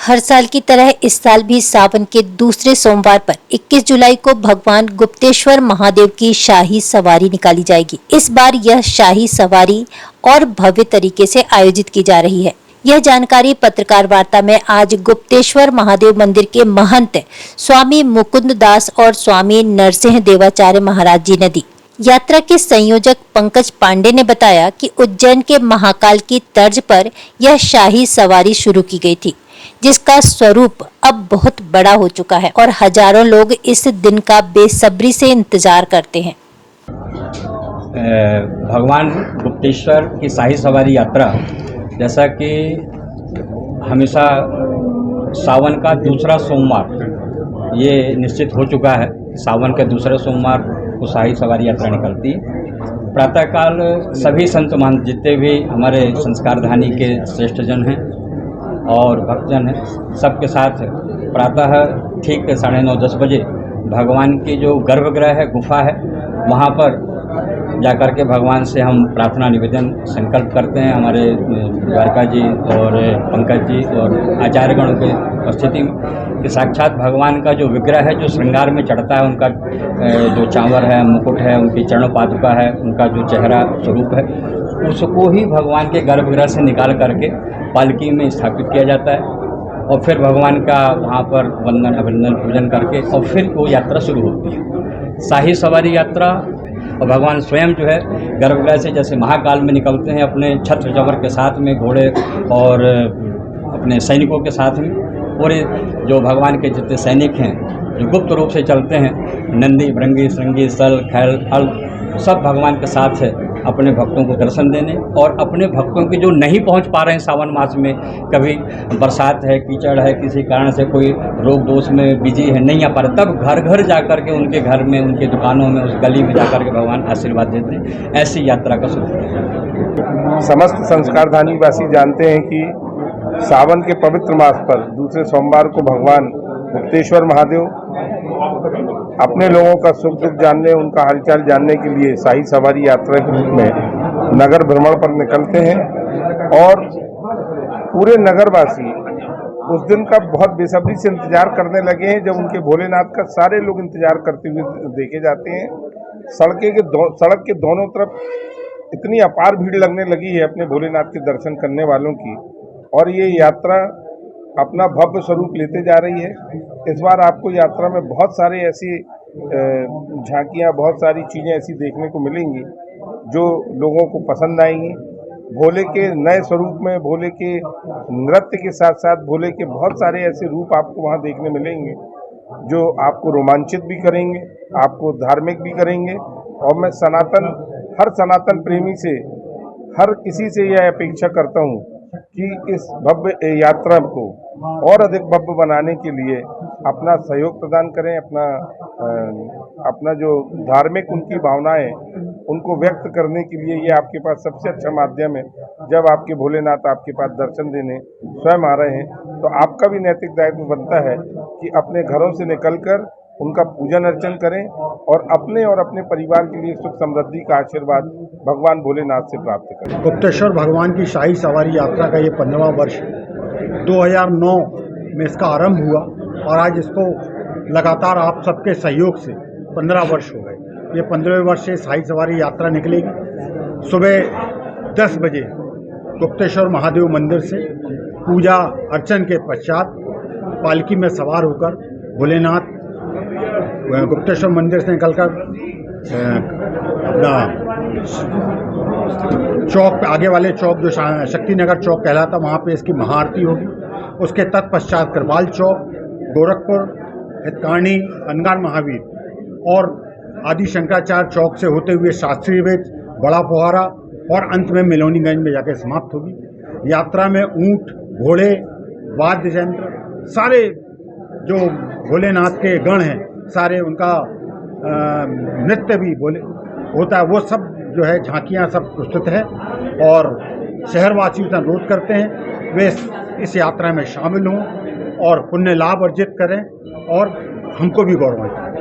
हर साल की तरह इस साल भी सावन के दूसरे सोमवार पर 21 जुलाई को भगवान गुप्तेश्वर महादेव की शाही सवारी निकाली जाएगी। इस बार यह शाही सवारी और भव्य तरीके से आयोजित की जा रही है। यह जानकारी पत्रकार वार्ता में आज गुप्तेश्वर महादेव मंदिर के महंत स्वामी मुकुंद दास और स्वामी नरसिंह देवाचार्य महाराज जी ने दी। यात्रा के संयोजक पंकज पांडे ने बताया कि उज्जैन के महाकाल की तर्ज पर यह शाही सवारी शुरू की गई थी, जिसका स्वरूप अब बहुत बड़ा हो चुका है और हजारों लोग इस दिन का बेसब्री से इंतजार करते हैं। भगवान गुप्तेश्वर की शाही सवारी यात्रा जैसा कि हमेशा सावन का दूसरा सोमवार ये निश्चित हो चुका है। सावन के दूसरे सोमवार को शाही सवारी यात्रा निकलती है। प्रातःकाल सभी संत महंत जितने भी हमारे संस्कारधानी के श्रेष्ठ जन हैं और भक्तजन हैं, सबके साथ प्रातः ठीक 9:30-10 बजे भगवान की जो गर्भगृह है, गुफा है, वहाँ पर जाकर के भगवान से हम प्रार्थना निवेदन संकल्प करते हैं। हमारे द्वारका जी और पंकज जी और आचार्यगण की उपस्थिति में कि साक्षात भगवान का जो विग्रह है, जो श्रृंगार में चढ़ता है, उनका जो चांवर है, मुकुट है, उनकी चरण पादुका है, उनका जो चेहरा स्वरूप है, उसको ही भगवान के गर्भगृह से निकाल करके पालकी में स्थापित किया जाता है और फिर भगवान का वहाँ पर वंदन अभिनंदन पूजन करके और फिर वो यात्रा शुरू होती है। शाही सवारी यात्रा और भगवान स्वयं जो है गर्भगृह से जैसे महाकाल में निकलते हैं अपने छत्र चंवर के साथ में, घोड़े और अपने सैनिकों के साथ में, पूरे जो भगवान के जितने सैनिक हैं जो गुप्त रूप से चलते हैं, नंदी भृंगी श्रृंगी सल खैल हल सब भगवान के साथ है अपने भक्तों को दर्शन देने और अपने भक्तों के जो नहीं पहुंच पा रहे हैं सावन मास में, कभी बरसात है, कीचड़ है, किसी कारण से कोई रोग दोष में बिजी है, नहीं आ पा रहे, तब घर घर जाकर के उनके घर में, उनकी दुकानों में, उस गली में जाकर के भगवान आशीर्वाद देते हैं। ऐसी यात्रा का शुरू है। समस्त संस्कारधानी वासी जानते हैं कि सावन के पवित्र मास पर दूसरे सोमवार को भगवान गुप्तेश्वर महादेव अपने लोगों का सुख दुख जानने, उनका हालचाल जानने के लिए शाही सवारी यात्रा के रूप में नगर भ्रमण पर निकलते हैं और पूरे नगरवासी उस दिन का बहुत बेसब्री से इंतजार करने लगे हैं, जब उनके भोलेनाथ का सारे लोग इंतजार करते हुए देखे जाते हैं। सड़क के दोनों तरफ इतनी अपार भीड़ लगने लगी है अपने भोलेनाथ के दर्शन करने वालों की, और ये यात्रा अपना भव्य स्वरूप लेते जा रही है। इस बार आपको यात्रा में बहुत सारे ऐसी झांकियाँ, बहुत सारी चीज़ें ऐसी देखने को मिलेंगी जो लोगों को पसंद आएंगी। भोले के नए स्वरूप में, भोले के नृत्य के साथ साथ भोले के बहुत सारे ऐसे रूप आपको वहाँ देखने मिलेंगे जो आपको रोमांचित भी करेंगे, आपको धार्मिक भी करेंगे। और मैं हर सनातन प्रेमी से, हर किसी से यह अपेक्षा करता हूँ कि इस भव्य यात्रा को और अधिक भव्य बनाने के लिए अपना सहयोग प्रदान करें, अपना जो धार्मिक उनकी भावनाएं उनको व्यक्त करने के लिए ये आपके पास सबसे अच्छा माध्यम है। जब आपके भोलेनाथ आपके पास दर्शन देने स्वयं आ रहे हैं, तो आपका भी नैतिक दायित्व बनता है कि अपने घरों से निकलकर उनका पूजन अर्चन करें और अपने परिवार के लिए सुख समृद्धि का आशीर्वाद भगवान भोलेनाथ से प्राप्त करें। गुप्तेश्वर भगवान की शाही सवारी यात्रा का ये 15वां वर्ष 2009 में इसका आरंभ हुआ और आज इसको लगातार आप सबके सहयोग से 15 वर्ष हो गए। ये 15वें वर्ष से शाही सवारी यात्रा निकलेगी। सुबह 10 बजे गुप्तेश्वर महादेव मंदिर से पूजा अर्चन के पश्चात पालकी में सवार होकर भोलेनाथ गुप्तेश्वर मंदिर से निकलकर अपना चौक पे, आगे वाले चौक जो शक्तिनगर चौक कहलाता, वहाँ पे इसकी महाआरती होगी। उसके तत्पश्चात करवाल चौक, गोरखपुर, हितकानी, अनगार महावीर और आदि शंकराचार्य चौक से होते हुए शास्त्री वेद, बड़ा फुहारा और अंत में मिलोनीगंज में जाकर समाप्त होगी। यात्रा में ऊंट, घोड़े, वाद्य यंत्र, सारे जो भोलेनाथ के गण हैं, सारे उनका नृत्य भी होता है, वो सब जो है झांकियाँ सब प्रस्तुत है और शहरवासियों से अनुरोध करते हैं वे इस यात्रा में शामिल हों और पुण्य लाभ अर्जित करें और हमको भी गौरवान्वित करें।